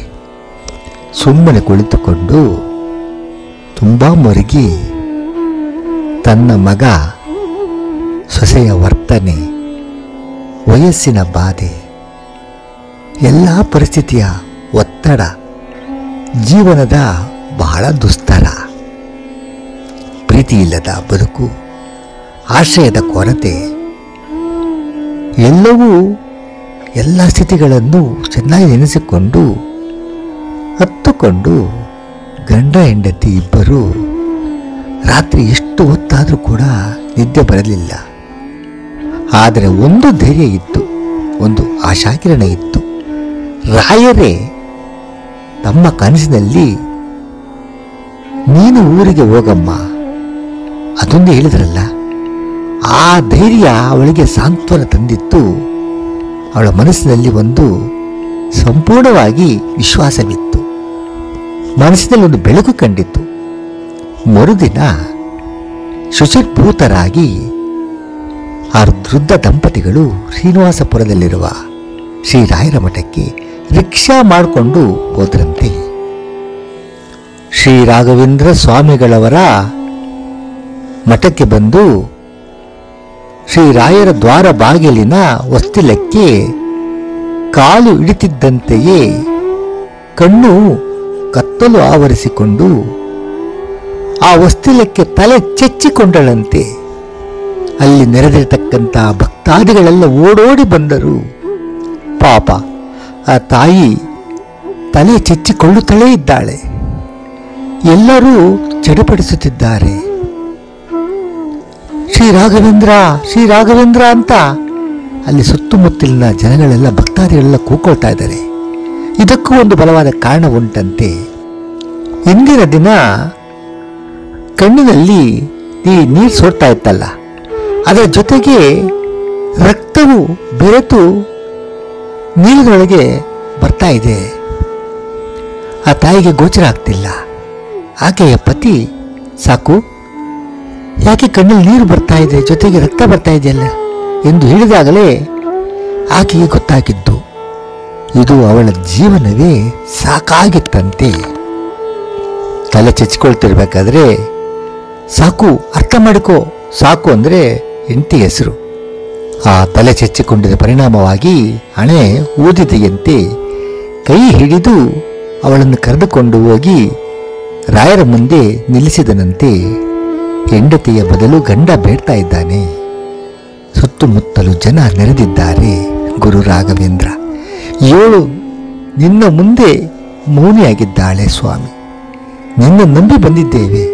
ಸುಮ್ಮನೆ ಕುಳಿತುಕೊಂಡು ತುಂಬ ಮರುಗಿ ತನ್ನ ಮಗ ಸೊಸೆಯ ವರ್ತನೆ, ವಯಸ್ಸಿನ ಬಾಧೆ, ಎಲ್ಲ ಪರಿಸ್ಥಿತಿಯ ಒತ್ತಡ, ಜೀವನದ ಬಹಳ ದುಸ್ತರ, ಪ್ರೀತಿಯಿಲ್ಲದ ಬದುಕು, ಆಶ್ರಯದ ಕೊರತೆ, ಎಲ್ಲವೂ ಎಲ್ಲ ಸ್ಥಿತಿಗಳನ್ನು ಚೆನ್ನಾಗಿ ನೆನೆಸಿಕೊಂಡು ಹತ್ತುಕೊಂಡು ಗಂಡ ಹೆಂಡತಿ ಇಬ್ಬರು ರಾತ್ರಿ ಎಷ್ಟು ಹೊತ್ತಾದರೂ ಕೂಡ ನಿದ್ದೆ ಬರಲಿಲ್ಲ. ಆದರೆ ಒಂದು ಧೈರ್ಯ ಇತ್ತು, ಒಂದು ಆಶಾಕಿರಣ ಇತ್ತು. ರಾಯರೇ ತಮ್ಮ ಕನಸಿನಲ್ಲಿ ನೀನು ಊರಿಗೆ ಹೋಗಮ್ಮ ಅದೊಂದು ಹೇಳಿದ್ರಲ್ಲ, ಆ ಧೈರ್ಯ ಅವಳಿಗೆ ಸಾಂತ್ವನ ತಂದಿತ್ತು. ಅವಳ ಮನಸ್ಸಿನಲ್ಲಿ ಒಂದು ಸಂಪೂರ್ಣವಾಗಿ ವಿಶ್ವಾಸವಿತ್ತು, ಮನಸ್ಸಿನಲ್ಲಿ ಒಂದು ಬೆಳಕು ಕಂಡಿತ್ತು. ಮರುದಿನ ಶುಚಿರ್ಭೂತರಾಗಿ ಆ ವೃದ್ಧ ದಂಪತಿಗಳು ಶ್ರೀನಿವಾಸಪುರದಲ್ಲಿರುವ ಶ್ರೀರಾಯರ ಮಠಕ್ಕೆ ರಿಕ್ಷಾ ಮಾಡಿಕೊಂಡು ಹೋದ್ರಂತೆ. ಶ್ರೀ ರಾಘವೇಂದ್ರ ಸ್ವಾಮಿಗಳವರ ಮಠಕ್ಕೆ ಬಂದು ಶ್ರೀರಾಯರ ದ್ವಾರ ಬಾಗಿಲಿನ ಹೊಸ್ತಿಲಕ್ಕೆ ಕಾಲು ಇಡಿತಿದ್ದಂತೆಯೇ ಕಣ್ಣು ಕತ್ತಲು ಆವರಿಸಿಕೊಂಡು ಆ ಹೊಸ್ತಿಲಕ್ಕೆ ತಲೆ ಚೆಚ್ಚಿಕೊಂಡಳಂತೆ. ಅಲ್ಲಿ ನೆರೆದಿರತಕ್ಕಂಥ ಭಕ್ತಾದಿಗಳೆಲ್ಲ ಓಡೋಡಿ ಬಂದರು. ಪಾಪ ಆ ತಾಯಿ ತಲೆ ಚೆಚ್ಚಿಕೊಳ್ಳುತ್ತಲೇ ಇದ್ದಾಳೆ. ಎಲ್ಲರೂ ಚಡಪಡಿಸುತ್ತಿದ್ದಾರೆ. ಶ್ರೀರಾಘವೇಂದ್ರ ಶ್ರೀರಾಘವೇಂದ್ರ ಅಂತ ಅಲ್ಲಿ ಸುತ್ತಮುತ್ತಲಿನ ಜನಗಳೆಲ್ಲ ಭಕ್ತಾದಿಗಳೆಲ್ಲ ಕೂಕೊಳ್ತಾ ಇದ್ದಾರೆ. ಇದಕ್ಕೂ ಒಂದು ಬಲವಾದ ಕಾರಣ ಉಂಟಂತೆ. ಇಂದಿನ ದಿನ ಕಣ್ಣಿನಲ್ಲಿ ಈ ನೀರು ಸೋರ್ತಾ ಇತ್ತಲ್ಲ, ಅದರ ಜೊತೆಗೆ ರಕ್ತವು ಬೆರೆತು ನೀರಿನೊಳಗೆ ಬರ್ತಾ ಇದೆ. ಆ ತಾಯಿಗೆ ಗೋಚರ ಆಗ್ತಿಲ್ಲ. ಆಕೆಯ ಪತಿ ಸಾಕು, ಯಾಕೆ ಕಣ್ಣಲ್ಲಿ ನೀರು ಬರ್ತಾ ಇದೆ, ಜೊತೆಗೆ ರಕ್ತ ಬರ್ತಾ ಇದೆಯಲ್ಲ ಎಂದು ಹೇಳಿದಾಗಲೇ ಆಕೆಗೆ ಗೊತ್ತಾಗಿದ್ದು ಇದು ಅವಳ ಜೀವನವೇ ಸಾಕಾಗಿತ್ತಂತೆ. ತಲೆ ಚೆಚ್ಚಿಕೊಳ್ತಿರ್ಬೇಕಾದ್ರೆ ಸಾಕು, ಅರ್ಥ ಮಾಡಿಕೋ, ಸಾಕು ಅಂದರೆ ಹೆಂಡತಿ ಹೆಸರು. ಆ ತಲೆ ಚೆಚ್ಚಿಕೊಂಡಿದ್ದ ಪರಿಣಾಮವಾಗಿ ಹಣೆ ಊದಿದೆಯಂತೆ. ಕೈ ಹಿಡಿದು ಅವಳನ್ನು ಕರೆದುಕೊಂಡು ಹೋಗಿ ರಾಯರ ಮುಂದೆ ನಿಲ್ಲಿಸಿದನಂತೆ. ಹೆಂಡತಿಯ ಬದಲು ಗಂಡ ಬೇಡ್ತಾ ಇದ್ದಾನೆ. ಸುತ್ತಮುತ್ತಲು ಜನ ನೆರೆದಿದ್ದಾರೆ. ಗುರು ರಾಘವೇಂದ್ರ, ಇವಳು ನಿನ್ನ ಮುಂದೆ ಮೌನಿಯಾಗಿದ್ದಾಳೆ ಸ್ವಾಮಿ, ನಿನ್ನ ನಂಬಿ ಬಂದಿದ್ದೇವೆ,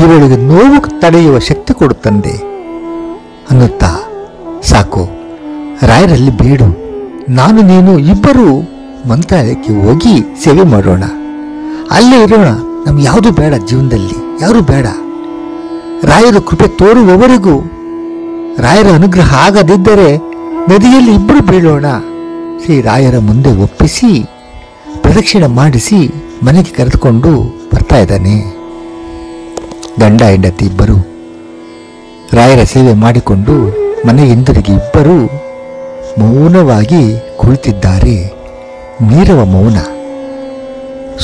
ಇವಳಿಗೆ ನೋವು ತಡೆಯುವ ಶಕ್ತಿ ಕೊಡುತ್ತಂದೆ ಅನ್ನುತ್ತಾ ಸಾಕು, ರಾಯರಲ್ಲಿ ಬೇಡು, ನಾನು ನೀನು ಇಬ್ಬರು ಮಂತ್ರಾಲಯಕ್ಕೆ ಹೋಗಿ ಸೇವೆ ಮಾಡೋಣ, ಅಲ್ಲೇ ಇರೋಣ, ನಮ್ಗೆ ಯಾವುದು ಬೇಡ, ಜೀವನದಲ್ಲಿ ಯಾರು ಬೇಡ, ರಾಯರು ಕೃಪೆ ತೋರುವವರೆಗೂ, ರಾಯರ ಅನುಗ್ರಹ ಆಗದಿದ್ದರೆ ನದಿಯಲ್ಲಿ ಇಬ್ಬರು ಬೀಳೋಣ. ಶ್ರೀರಾಯರ ಮುಂದೆ ಒಪ್ಪಿಸಿ ಪ್ರದಕ್ಷಿಣೆ ಮಾಡಿಸಿ ಮನೆಗೆ ಕರೆದುಕೊಂಡು ಬರ್ತಾ ಇದ್ದಾನೆ. ಗಂಡ ಹೆಂಡತಿ ಇಬ್ಬರು ರಾಯರ ಸೇವೆ ಮಾಡಿಕೊಂಡು ಮನೆ ಹಿಂದಿರುಗಿ ಇಬ್ಬರು ಮೌನವಾಗಿ ಕುಳಿತಿದ್ದಾರೆ. ನೀರವ ಮೌನ.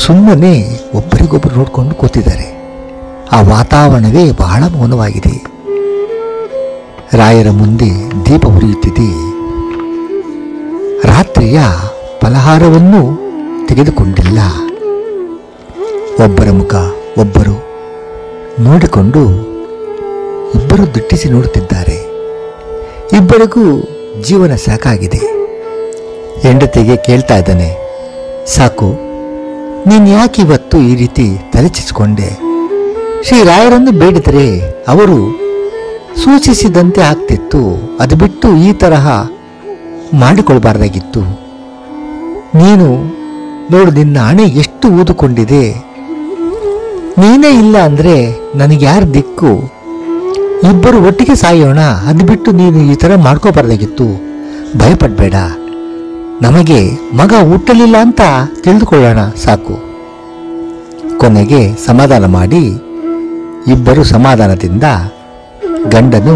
ಸುಮ್ಮನೆ ಒಬ್ಬರಿಗೊಬ್ಬರು ನೋಡಿಕೊಂಡು ಕೂತಿದ್ದಾರೆ. ಆ ವಾತಾವರಣವೇ ಬಹಳ ಮೌನವಾಗಿದೆ. ರಾಯರ ಮುಂದೆ ದೀಪ ಉರಿಯುತ್ತಿದೆ. ರಾತ್ರಿಯ ಫಲಹಾರವನ್ನು ತೆಗೆದುಕೊಂಡಿಲ್ಲ. ಒಬ್ಬರ ಮುಖ ಒಬ್ಬರು ನೋಡಿಕೊಂಡು ಇಬ್ಬರು ದಿಟ್ಟಿಸಿ ನೋಡುತ್ತಿದ್ದಾರೆ. ಇಬ್ಬರಿಗೂ ಜೀವನ ಸಾಕಾಗಿದೆ. ಹೆಂಡತಿಗೆ ಕೇಳ್ತಾ ಇದ್ದಾನೆ, ಸಾಕು, ನೀನು ಯಾಕೆ ಇವತ್ತು ಈ ರೀತಿ ತಲೆ ಚಿಚ್ಕೊಂಡೆ? ಶ್ರೀರಾಯರನ್ನು ಬೇಡಿದರೆ ಅವರು ಸೂಚಿಸಿದಂತೆ ಆಗ್ತಿತ್ತು, ಅದು ಬಿಟ್ಟು ಈ ತರಹ ಮಾಡಿಕೊಳ್ಬಾರ್ದಾಗಿತ್ತು. ನೀನು ನೋಡು, ನಿನ್ನ ಹಣೆ ಎಷ್ಟು ಊದುಕೊಂಡಿದೆ. ನೀನೇ ಇಲ್ಲ ಅಂದರೆ ನನಗೆ ಯಾರು ದಿಕ್ಕು? ಇಬ್ಬರು ಒಟ್ಟಿಗೆ ಸಾಯೋಣ, ಅದು ಬಿಟ್ಟು ನೀನು ಈ ಥರ ಮಾಡ್ಕೋಬಾರ್ದಾಗಿತ್ತು. ಭಯಪಡಬೇಡ, ನಮಗೆ ಮಗ ಹುಟ್ಟಲಿಲ್ಲ ಅಂತ ತಿಳಿದುಕೊಳ್ಳೋಣ ಸಾಕು. ಕೊನೆಗೆ ಸಮಾಧಾನ ಮಾಡಿ ಇಬ್ಬರು ಸಮಾಧಾನದಿಂದ ಗಂಡನು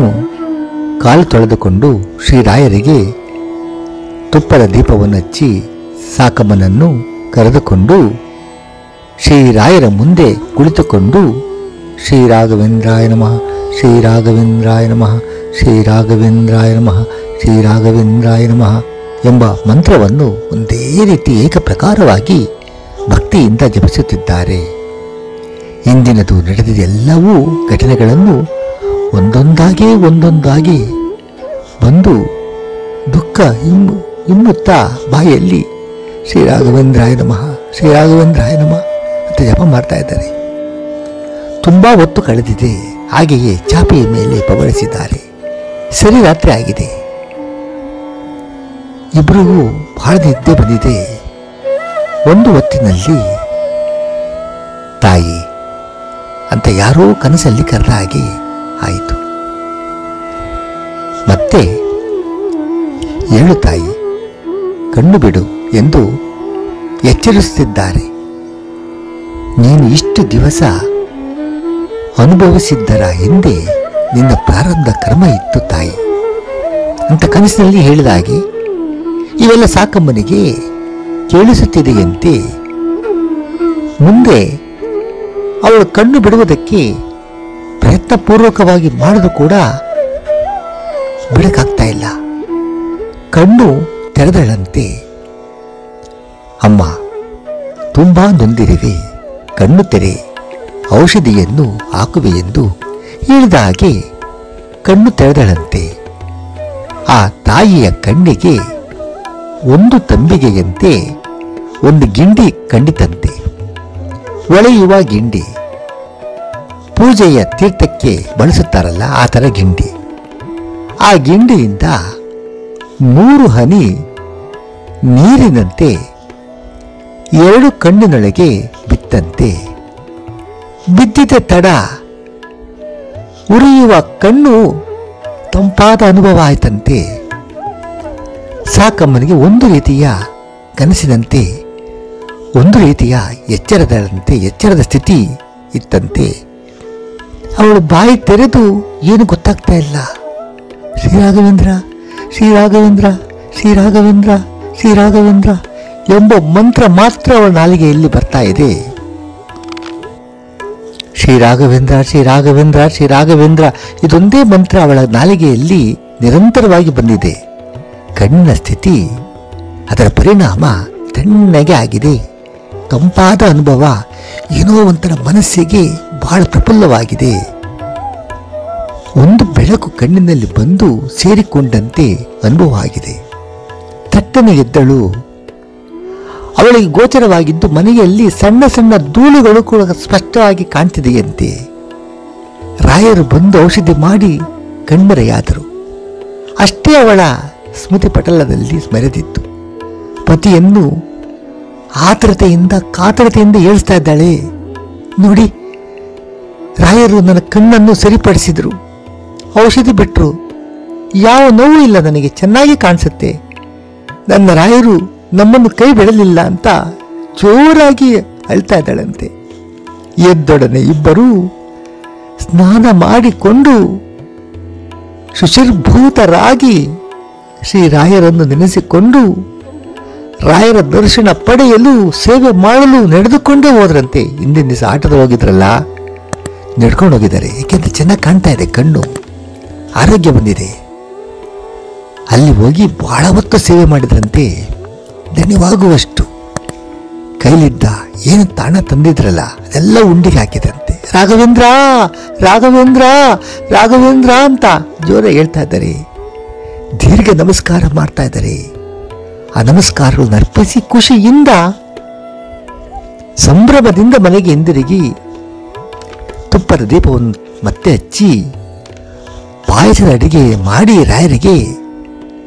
ಕಾಲು ತೊಳೆದುಕೊಂಡು ಶ್ರೀರಾಯರಿಗೆ ತುಪ್ಪದ ದೀಪವನ್ನು ಹಚ್ಚಿ ಸಾಕಮ್ಮನನ್ನು ಕರೆದುಕೊಂಡು ಶ್ರೀರಾಯರ ಮುಂದೆ ಕುಳಿತುಕೊಂಡು ಶ್ರೀರಾಘವೇಂದ್ರಾಯ ನಮಃ ಶ್ರೀರಾಘವೇಂದ್ರಾಯ ನಮಃ, ಶ್ರೀರಾಘವೇಂದ್ರಾಯ ನಮಃ, ಶ್ರೀರಾಘವೇಂದ್ರಾಯ ನಮಃ ಎಂಬ ಮಂತ್ರವನ್ನು ಒಂದೇ ರೀತಿ ಏಕಪ್ರಕಾರವಾಗಿ ಭಕ್ತಿಯಿಂದ ಜಪಿಸುತ್ತಿದ್ದಾರೆ. ಇಂದಿನದು ನಡೆದ ಎಲ್ಲವೂ ಘಟನೆಗಳನ್ನು ಒಂದೊಂದಾಗಿ ಬಂದು ದುಃಖ ಹಿಮ್ಮುತ್ತಾ ಬಾಯಲ್ಲಿ ಶ್ರೀರಾಘವೇಂದ್ರಾಯ ನಮಃ, ಶ್ರೀರಾಘವೇಂದ್ರಾಯ ನಮಃ ಅಂತ ಜಪ ಮಾಡ್ತಾ ಇದ್ದಾರೆ. ತುಂಬ ಹೊತ್ತು ಕಳೆದಿದೆ. ಹಾಗೆಯೇ ಚಾಪೆಯ ಮೇಲೆ ಪವಳಿಸಿದ್ದಾರೆ. ಸರಿ ರಾತ್ರಿ ಆಗಿದೆ. ಇಬ್ಬರಿಗೂ ಬಹಳ ನಿದ್ದೆ ಬಂದಿದೆ. ಒಂದು ಹೊತ್ತಿನಲ್ಲಿ ತಾಯಿ ಅಂತ ಯಾರೋ ಕನಸಲ್ಲಿ ಕರೆದ ಹಾಗೆ ಆಯಿತು. ಮತ್ತೆ ಏಳು ತಾಯಿ, ಕಣ್ಣು ಬಿಡು ಎಂದು ಎಚ್ಚರಿಸುತ್ತಿದ್ದಾರೆ. ನೀನು ಇಷ್ಟು ದಿವಸ ಅನುಭವಿಸಿದ್ದರ ಹಿಂದೆ ನಿನ್ನ ಪ್ರಾರಬ್ಧ ಕರ್ಮ ಇತ್ತು ತಾಯಿ ಅಂತ ಕನಸಿನಲ್ಲಿ ಹೇಳಿದಾಗೆ ಇವೆಲ್ಲ ಸಾಕಮ್ಮನಿಗೆ ಕೇಳಿಸುತ್ತಿದೆಯಂತೆ. ಮುಂದೆ ಅವಳು ಕಣ್ಣು ಬಿಡುವುದಕ್ಕೆ ಪ್ರಯತ್ನಪೂರ್ವಕವಾಗಿ ಮಾಡಿದ್ರು ಕೂಡ ಬಿಡಕ್ಕಾಗ್ತಾ ಇಲ್ಲ. ಕಣ್ಣು ತೆರೆದಳಂತೆ. ಅಮ್ಮ, ತುಂಬಾ ನೊಂದಿರುವೆ, ಕಣ್ಣು ತೆರೆ, ಔಷಧಿಯನ್ನು ಹಾಕುವೆ ಎಂದು ಹೇಳಿದ ಹಾಗೆ ಕಣ್ಣು ತೆರೆದಳಂತೆ. ಆ ತಾಯಿಯ ಕಣ್ಣಿಗೆ ಒಂದು ತಂಬಿಗೆಯಂತೆ ಒಂದು ಗಿಂಡಿ ಕಂಡಿತಂತೆ. ಒಳೆಯುವ ಗಿಂಡಿ, ಪೂಜೆಯ ತೀರ್ಥಕ್ಕೆ ಬಳಸುತ್ತಾರಲ್ಲ ಆ ಥರ ಗಿಂಡಿ. ಆ ಗಿಂಡಿಯಿಂದ 3 ಹನಿ ನೀರಿನಂತೆ 2 ಕಣ್ಣಿನೊಳಗೆ ಬಿತ್ತಂತೆ. ಬಿದ್ದಿದ್ದ ತಡ ಉರಿಯುವ ಕಣ್ಣು ತಂಪಾದ ಅನುಭವ ಆಯ್ತಂತೆ. ಸಾಕಮ್ಮನಿಗೆ ಒಂದು ರೀತಿಯ ಕನಸಿನಂತೆ, ಒಂದು ರೀತಿಯ ಎಚ್ಚರದ ಸ್ಥಿತಿ ಇತ್ತಂತೆ. ಅವಳು ಬಾಯಿ ತೆರೆದು ಏನು ಗೊತ್ತಾಗ್ತಾ ಇಲ್ಲ. ಶ್ರೀರಾಘವೇಂದ್ರ, ಶ್ರೀರಾಘವೇಂದ್ರ, ಶ್ರೀರಾಘವೇಂದ್ರ, ಶ್ರೀರಾಘವೇಂದ್ರ ಎಂಬ ಮಂತ್ರ ಮಾತ್ರ ಅವಳ ನಾಲಿಗೆಯಲ್ಲಿ ಬರ್ತಾ ಇದೆ. ಶ್ರೀರಾಘವೇಂದ್ರ, ಶ್ರೀರಾಘವೇಂದ್ರ, ಶ್ರೀರಾಘವೇಂದ್ರ ಇದೊಂದೇ ಮಂತ್ರ ಅವಳ ನಾಲಿಗೆಯಲ್ಲಿ ನಿರಂತರವಾಗಿ ಬಂದಿದೆ. ಕಣ್ಣಿನ ಸ್ಥಿತಿ, ಅದರ ಪರಿಣಾಮ ತಣ್ಣಗೆ ಆಗಿದೆ. ತಂಪಾದ ಅನುಭವ, ಏನೋ ಒಂಥರ ಮನಸ್ಸಿಗೆ ಬಹಳ ಪ್ರಫುಲ್ಲವಾಗಿದೆ. ಒಂದು ಬೆಳಕು ಕಣ್ಣಿನಲ್ಲಿ ಬಂದು ಸೇರಿಕೊಂಡಂತೆ ಅನುಭವ ಆಗಿದೆ. ತಟ್ಟನೆ ಎದ್ದಳು. ಅವಳಿಗೆ ಗೋಚರವಾಗಿದ್ದು ಮನೆಯಲ್ಲಿ ಸಣ್ಣ ಸಣ್ಣ ಧೂಳುಗಳು ಕೂಡ ಸ್ಪಷ್ಟವಾಗಿ ಕಾಣ್ತಿದೆಯಂತೆ. ರಾಯರು ಬಂದು ಔಷಧಿ ಮಾಡಿ ಕಣ್ಮರೆಯಾದರು. ಅಷ್ಟೇ ಅವಳ ಸ್ಮೃತಿ ಪಟಲದಲ್ಲಿ ಮೆರೆದಿತ್ತು. ಪತಿಯನ್ನು ಕಾತರತೆಯಿಂದ ಏಳಿಸ್ತಾ ಇದ್ದಾಳೆ. ನೋಡಿ, ರಾಯರು ನನ್ನ ಕಣ್ಣನ್ನು ಸರಿಪಡಿಸಿದ್ರು, ಔಷಧಿ ಬಿಟ್ಟರು, ಯಾವ ನೋವು ಇಲ್ಲ, ನನಗೆ ಚೆನ್ನಾಗಿ ಕಾಣಿಸುತ್ತೆ. ನನ್ನ ರಾಯರು ನಮ್ಮನ್ನು ಕೈ ಬಿಡಲಿಲ್ಲ ಅಂತ ಜೋರಾಗಿ ಅಳ್ತಾ ಇದ್ದಾಳಂತೆ. ಎದ್ದೊಡನೆ ಇಬ್ಬರೂ ಸ್ನಾನ ಮಾಡಿಕೊಂಡು ಶುಚಿರ್ಭೂತರಾಗಿ ಶ್ರೀರಾಯರನ್ನು ನೆನೆಸಿಕೊಂಡು ರಾಯರ ದರ್ಶನ ಪಡೆಯಲು ಸೇವೆ ಮಾಡಲು ನಡೆದುಕೊಂಡೇ ಹೋದ್ರಂತೆ. ಹಿಂದಿನ ದಿವಸ ಆಟದ ಹೋಗಿದ್ರಲ್ಲ, ನಡ್ಕೊಂಡು ಹೋಗಿದ್ದಾರೆ. ಏಕೆಂದ್ರೆ ಚೆನ್ನಾಗಿ ಕಾಣ್ತಾ ಇದೆ, ಕಣ್ಣು ಆರೋಗ್ಯ ಬಂದಿದೆ. ಅಲ್ಲಿ ಹೋಗಿ ಬಹಳ ಹೊತ್ತು ಸೇವೆ ಮಾಡಿದ್ರಂತೆ. ದಣಿವಾಗುವಷ್ಟು ಕೈಲಿದ್ದ ಏನು ತಾಣ ತಂದಿದ್ರಲ್ಲ ಅದೆಲ್ಲ ಉಂಡಿಗೆ ಹಾಕಿದಂತೆ. ರಾಘವೇಂದ್ರ, ರಾಘವೇಂದ್ರ, ರಾಘವೇಂದ್ರ ಅಂತ ಜೋರ ಹೇಳ್ತಾ ಇದ್ದಾರೆ. ದೀರ್ಘ ನಮಸ್ಕಾರ ಮಾಡ್ತಾ ಇದ್ದಾರೆ. ಆ ನಮಸ್ಕಾರಗಳನ್ನು ಅರ್ಪಿಸಿ ಖುಷಿಯಿಂದ ಸಂಭ್ರಮದಿಂದ ಮನೆಗೆ ಹಿಂದಿರುಗಿ ತುಪ್ಪದ ದೀಪವನ್ನು ಮತ್ತೆ ಹಚ್ಚಿ ಪಾಯಸದ ಅಡಿಗೆ ಮಾಡಿ ರಾಯರಿಗೆ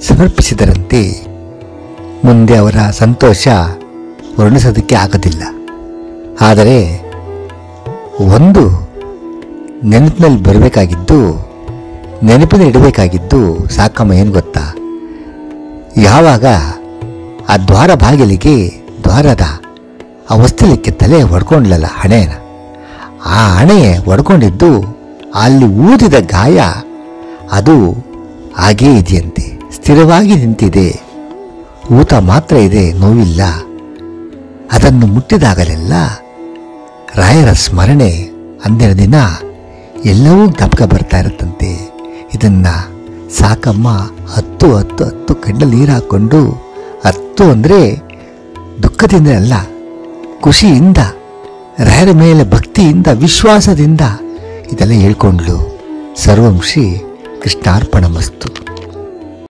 ಸಮರ್ಪಿಸಿದರಂತೆ. ಮುಂದೆ ಅವರ ಸಂತೋಷ ವರ್ಣಿಸೋದಕ್ಕೆ ಆಗೋದಿಲ್ಲ. ಆದರೆ ಒಂದು ನೆನಪಿನಲ್ಲಿ ಬರಬೇಕಾಗಿದ್ದು, ನೆನಪಿನ ಇಡಬೇಕಾಗಿದ್ದು ಸಾಕಮ್ಮ ಏನು ಗೊತ್ತಾ? ಯಾವಾಗ ಆ ದ್ವಾರ ಬಾಗಿಲಿಗೆ ದ್ವಾರದ ಆ ವಸ್ತುಲಿಕ್ಕೆ ತಲೆ ಹೊಡ್ಕೊಂಡ್ಲಲ್ಲ ಹಣೆನ, ಆ ಹಣೆ ಹೊಡ್ಕೊಂಡಿದ್ದು ಅಲ್ಲಿ ಊದಿದ ಗಾಯ ಅದು ಹಾಗೇ ಇದೆಯಂತೆ, ಸ್ಥಿರವಾಗಿ ನಿಂತಿದೆ. ಊತ ಮಾತ್ರ ಇದೆ, ನೋವಿಲ್ಲ. ಅದನ್ನು ಮುಟ್ಟಿದಾಗಲೆಲ್ಲ ರಾಯರ ಸ್ಮರಣೆ ಅಂದಿನ ದಿನ ಎಲ್ಲವೂ ಜ್ಞಾಪಕ ಬರ್ತಾ ಇರುತ್ತಂತೆ. ಇದನ್ನು ಸಾಕಮ್ಮ 10 ಕಣ್ಣಲ್ಲಿ ನೀರು ಹಾಕ್ಕೊಂಡು 10 ಅಂದರೆ ದುಃಖದಿಂದ ಅಲ್ಲ, ಖುಷಿಯಿಂದ, ರಾಯರ ಮೇಲೆ ಭಕ್ತಿಯಿಂದ, ವಿಶ್ವಾಸದಿಂದ ಇದೆಲ್ಲ ಹೇಳ್ಕೊಂಡ್ಲು. ಸರ್ವಂ ಶ್ರೀ ಕೃಷ್ಣಾರ್ಪಣಮಸ್ತು.